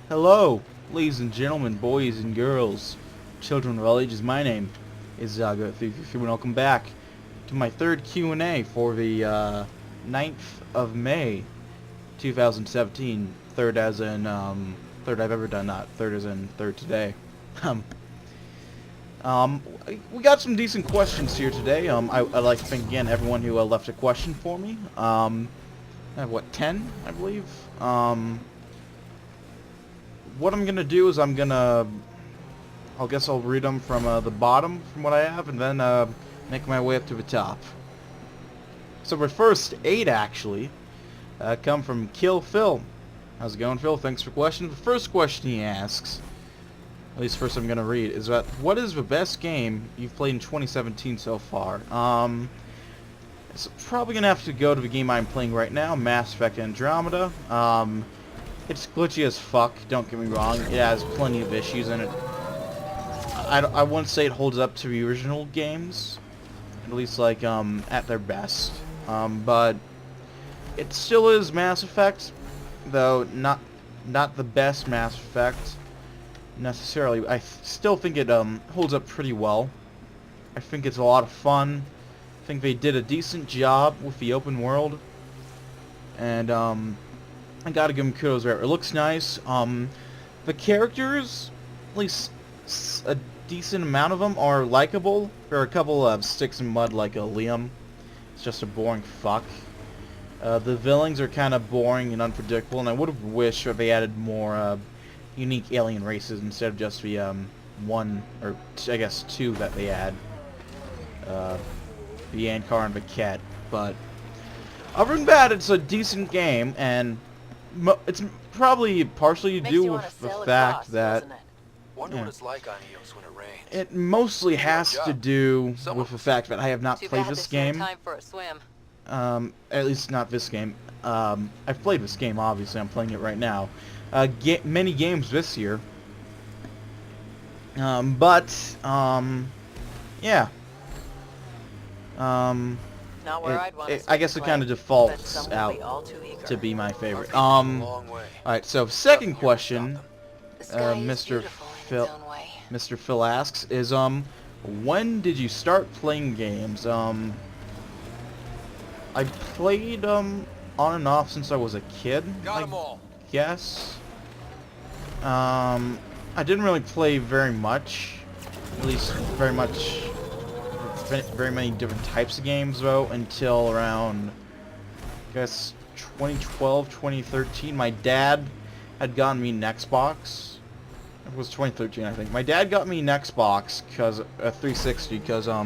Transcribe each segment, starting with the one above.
Hello, ladies and gentlemen, boys and girls, children of all ages. My name is DB333, and welcome back to my third Q&A for the 9th of May, 2017. Third as in, third I've ever done, not third as in third today. Um, we got some decent questions here today. I'd like to thank again everyone who left a question for me. I have, what, 10, I believe? What I'm gonna do is I guess I'll read them from the bottom from what I have, and then make my way up to the top. So my first 8 actually come from Kill Phil. How's it going, Phil? Thanks for questions. The first question he asks, at least first I'm gonna read, is that what is the best game you've played in 2017 so far? It's probably gonna have to go to the game I'm playing right now, Mass Effect Andromeda. It's glitchy as fuck, don't get me wrong. It has plenty of issues in it. I wouldn't say it holds up to the original games, at least like at their best. But it still is Mass Effect, though not the best Mass Effect necessarily. I still think it holds up pretty well. I think it's a lot of fun. I think they did a decent job with the open world, and I gotta give them kudos there. It looks nice. The characters, at least a decent amount of them, are likable. There are a couple of sticks in mud like Liam. It's just a boring fuck. The villains are kind of boring and unpredictable, and I would have wished that they added more unique alien races instead of just the one, or I guess 2 that they add. The Ankar and the Ket. But other than that, it's a decent game, and it's probably partially to do with the fact that Wonder what it's like on Eos when it rains. it mostly has to do with the fact that I have not played this game. Time for a swim. At least not this game. I've played this game, obviously. I'm playing it right now. Many games this year. Yeah. Not where I'd want to I guess it kind of defaults out to be my favorite. Alright, so second question, Mr. Phil asks is, when did you start playing games? I played, on and off since I was a kid, I guess. I didn't really play very much, at least very many different types of games, though, until around, I guess, 2012, 2013. My dad had gotten me an Xbox. It was 2013, I think. My dad got me an Xbox, because a 360, because I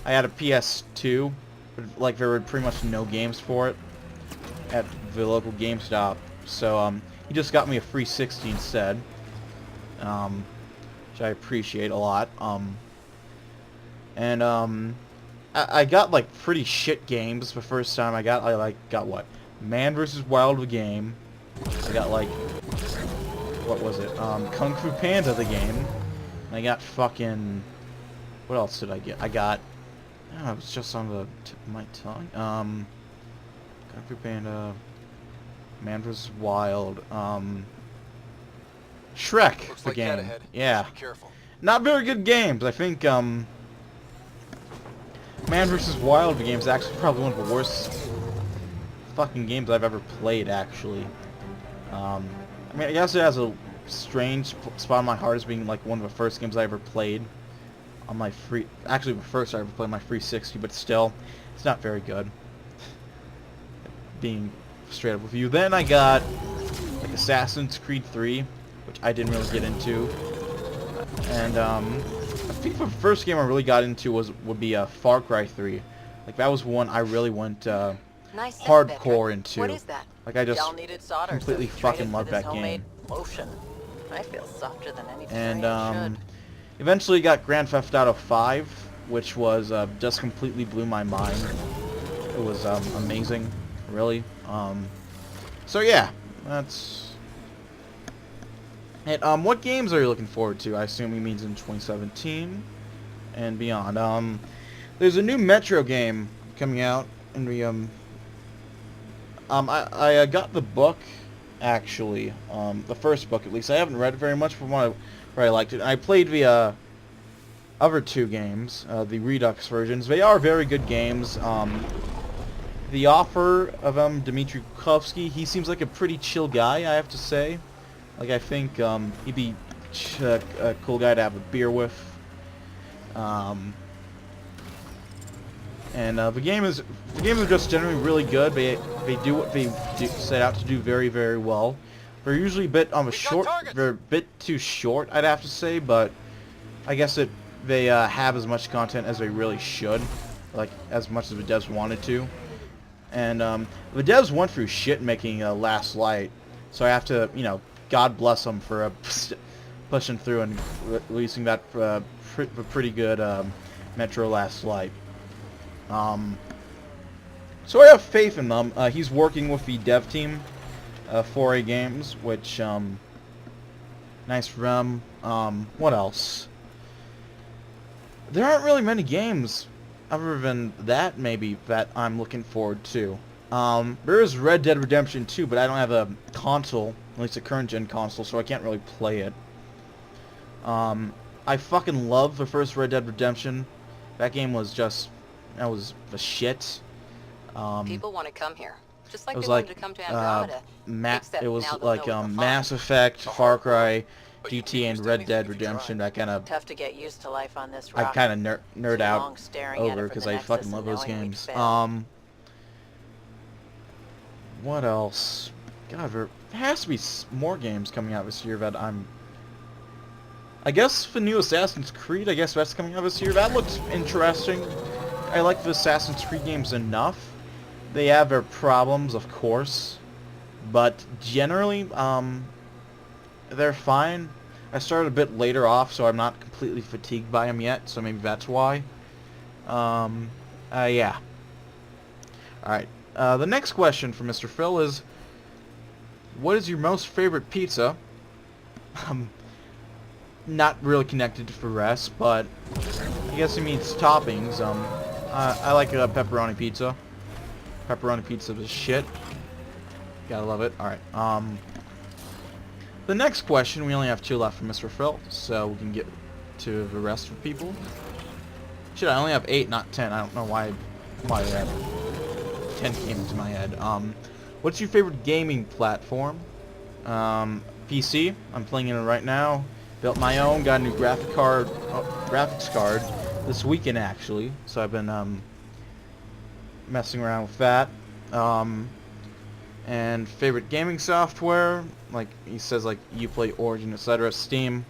had a PS2, but like there were pretty much no games for it at the local GameStop. So he just got me a 360 instead, which I appreciate a lot. And I got like pretty shit games the first time I got what? Man vs. Wild the game. I got like, what was it? Kung Fu Panda the game. And I got fucking, what else did I get? I got, it was just on the tip of my tongue. Kung Fu Panda, Man vs. Wild, Shrek the game. Yeah. Not very good games. I think Man vs. Wild the game is actually probably one of the worst fucking games I've ever played, actually. I mean, I guess it has a strange spot in my heart as being like one of the first games I ever played on my actually the first I ever played on my 360, but still, it's not very good. Being straight up with you. Then I got like Assassin's Creed 3, which I didn't really get into. And I think the first game I really got into would be Far Cry 3. Like that was one I really went hardcore into. What is that? Like I just solder, completely fucking loved that game. Lotion. I feel softer than any And eventually got Grand Theft Auto 5, which was just completely blew my mind. It was amazing, really. So yeah, that's it. What games are you looking forward to? I assume he means in 2017 and beyond. There's a new Metro game coming out in the I got the book actually. The first book, at least. I haven't read it very much, but where I liked it. I played the other two games, the Redux versions. They are very good games. The author of them, Dmitry he seems like a pretty chill guy, I have to say. Like, I think he'd be a cool guy to have a beer with. The game is just generally really good. They do what they set out to do very, very well. They're usually a bit they're a bit too short, I'd have to say, but I guess they have as much content as they really should, like as much as the devs wanted to. And the devs went through shit making Last Light, so I have to, God bless them for pushing through and releasing that pretty good Metro Last Light. So I have faith in them. He's working with the dev team, 4A Games, which nice for them. What else? There aren't really many games other than that, maybe, that I'm looking forward to. There is Red Dead Redemption 2, but I don't have a console, at least a current-gen console, so I can't really play it. I fucking love the first Red Dead Redemption. That game was just, that was the shit. People want to come here, just like It was they wanted to come to Andromeda. it was now they'll like know what to Mass find. Effect, Far Cry, But you GT, can and use Red anything Dead if you Redemption. try. That kind of Tough to get used to life on this I rock. kind of nerd Too out long staring at it over for because the I Nexus fucking and love those knowing we'd games. fail. What else? God, there has to be more games coming out this year that I guess the new Assassin's Creed, I guess that's coming out this year. That looks interesting. I like the Assassin's Creed games enough. They have their problems, of course, but generally, they're fine. I started a bit later off, so I'm not completely fatigued by them yet, so maybe that's why. Yeah. Alright, the next question from Mr. Phil is, what is your most favorite pizza? Not really connected to the rest, but I guess he means toppings. I like pepperoni pizza. Pepperoni pizza is shit. Gotta love it. Alright, the next question, we only have 2 left from Mr. Phil, so we can get to the rest of people. Shit, I only have 8, not 10. I don't know why 10 came into my head. What's your favorite gaming platform? PC. I'm playing it right now. Built my own. Got a new graphics card this weekend actually. So I've been messing around with that. And favorite gaming software, like he says, like Uplay, Origin, etc. Steam.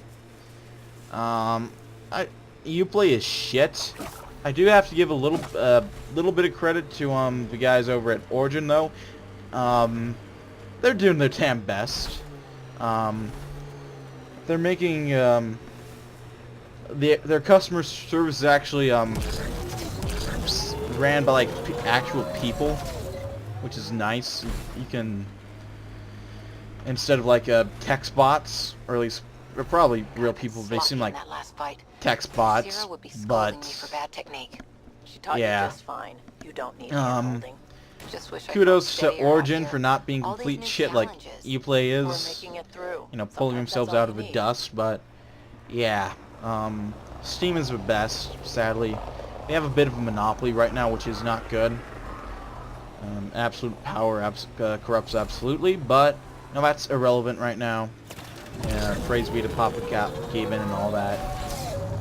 Uplay is shit. I do have to give a little bit of credit to the guys over at Origin though. They're doing their damn best. They're making their customer service is actually ran by like actual people, which is nice. You can, instead of like text bots, or at least they're probably real people. They seem like text bots, Sarah would be but scolding me for bad technique. She taught yeah. you just fine. You don't need hand-holding. Just wish I could Kudos stay to around Origin here. for not being All these complete new shit like challenges. Uplay We're is. making it through. You know, pulling Sometimes themselves that's all out of you the need. dust, but yeah. Steam is the best, sadly. They have a bit of a monopoly right now, which is not good. Absolute power corrupts absolutely, but no, that's irrelevant right now. Praise be to Papa Gaben and all that.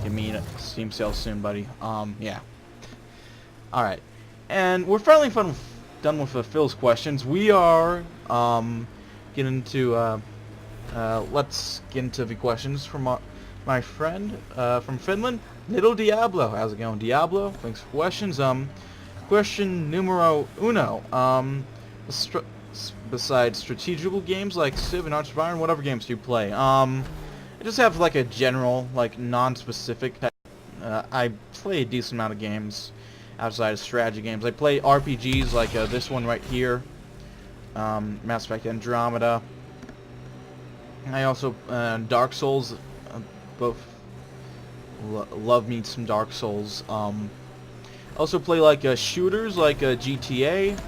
Give me a Steam sale soon, buddy. Yeah. Alright. And we're finally done with Phil's questions. We are getting into let's get into the questions from my friend from Finland, Little Diablo. How's it going, Diablo? Thanks for questions. Question numero uno. Besides strategical games like Civ and Arch of Iron, what other games do you play? I just have like a general, like non-specific. I play a decent amount of games outside of strategy games. I play RPGs like this one right here, Mass Effect Andromeda. I also Dark Souls, both love me some Dark Souls. Also play like shooters like GTA,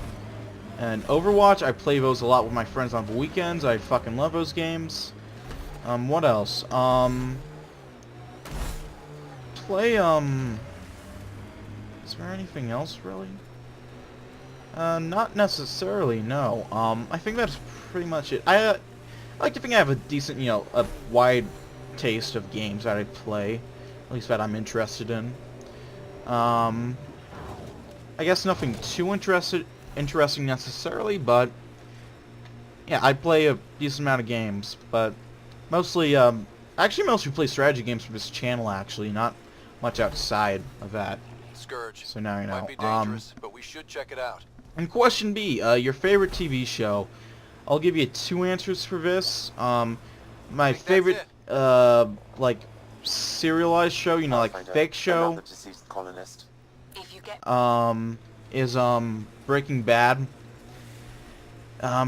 And Overwatch, I play those a lot with my friends on the weekends. I fucking love those games. What else? Play, is there anything else, really? Not necessarily, no. I think that's pretty much it. I like to think I have a decent, you know, a wide taste of games that I play. At least that I'm interested in. I guess nothing too interesting necessarily, but yeah, I play a decent amount of games, but mostly, actually mostly play strategy games for this channel, actually, not much outside of that. Scourge. So now you know. Might be dangerous, but we should check it out. And question B, your favorite TV show. I'll give you 2 answers for this. My favorite, like, serialized show, you know, like, fake show, If you get is, Breaking Bad.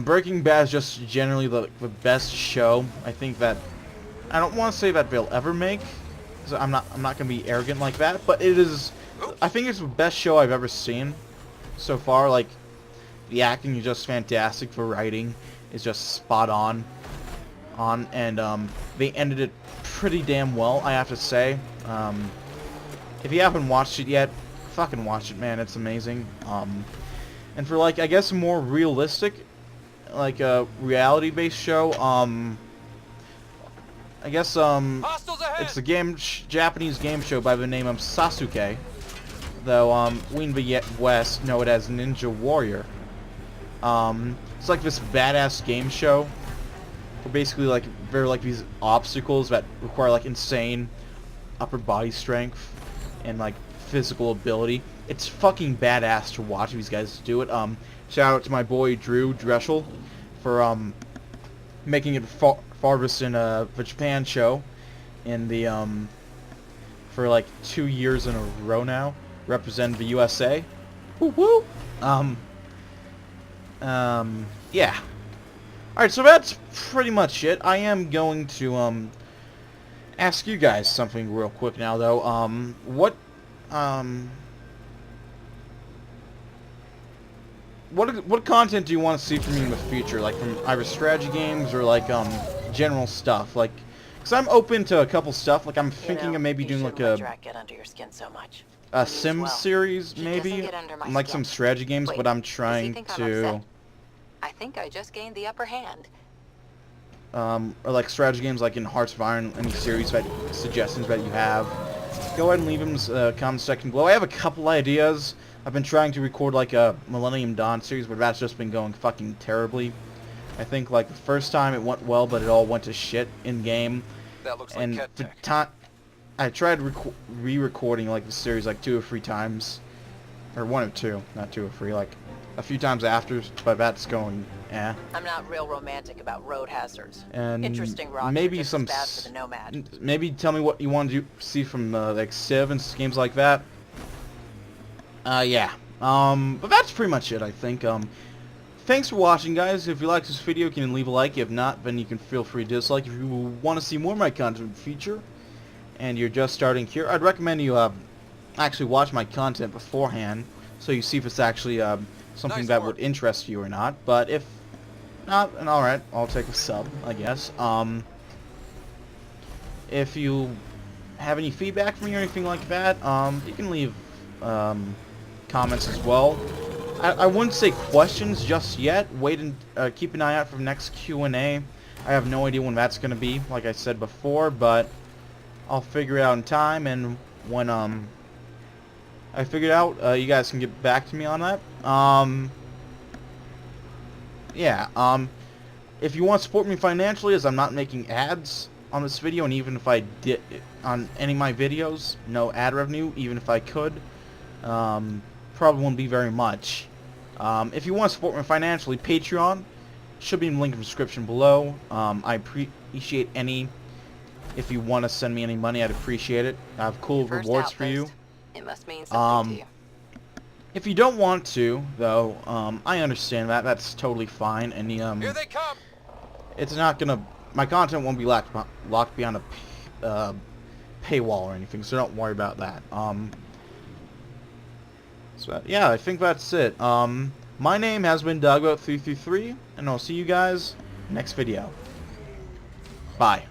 Breaking Bad is just generally the best show. I think that, I don't want to say that they'll ever make, so I'm not gonna be arrogant like that, but it is, I think it's the best show I've ever seen so far. Like, the acting is just fantastic, the writing is just spot on, and they ended it pretty damn well, I have to say. If you haven't watched it yet, fucking watch it, man, it's amazing. And for, like, I guess a more realistic, like a reality-based show, I guess, it's a Japanese game show by the name of Sasuke, though, we in the West know it as Ninja Warrior. It's like this badass game show, where basically, like, there are, like, these obstacles that require, like, insane upper body strength and, like, physical ability. It's fucking badass to watch these guys do it. Shout out to my boy Drew Dreschel for, making it farthest in, the Japan show in the, for, like, 2 years in a row now, representing the USA. Woo woo! Yeah. Alright, so that's pretty much it. I am going to, ask you guys something real quick now, though. What content do you want to see from me in the future? Like, from either strategy games or, like, general stuff? Like, because I'm open to a couple stuff. Like, I'm thinking of maybe doing, like, get under your skin so much. a Sim series, maybe? Like, some strategy games, but I'm trying to... I think I just gained the upper hand. Or like strategy games like in Hearts of Iron, any series that suggestions that you have, go ahead and leave them in the comment section below. I have a couple ideas. I've been trying to record like a Millennium Dawn series, but that's just been going fucking terribly. I think like the first time it went well, but it all went to shit in game. That looks and like the time I tried re-recording like the series like 2 or 3 times, or 1 or 2, not 2 or 3, like a few times after, but that's going, eh. I'm not real romantic about road hazards. And interesting rocks maybe are just some as bad for the Nomad. Maybe tell me what you want to see from like Civ and games like that. Yeah. But that's pretty much it, I think. Thanks for watching, guys. If you liked this video, you can leave a like. If not, then you can feel free to dislike. If you want to see more of my content in the future, and you're just starting here, I'd recommend you actually watch my content beforehand, so you see if it's actually something that would interest you or not. But if not, then alright, I'll take a sub, I guess. If you have any feedback for me or anything like that, you can leave comments as well. I wouldn't say questions just yet. Wait and keep an eye out for the next Q&A. I have no idea when that's going to be, like I said before, but I'll figure it out in time, and when I figure it out, you guys can get back to me on that. Yeah, if you want to support me financially, as I'm not making ads on this video, and even if I did on any of my videos, no ad revenue, even if I could, probably wouldn't be very much. If you want to support me financially, Patreon should be in the link in the description below. I appreciate any, if you want to send me any money, I'd appreciate it. I have cool rewards for you. It must mean something to you. If you don't want to, though, I understand that. That's totally fine. And Here they come. It's not gonna. My content won't be locked behind a paywall or anything, so don't worry about that. So yeah, I think that's it. My name has been DB333, and I'll see you guys next video. Bye.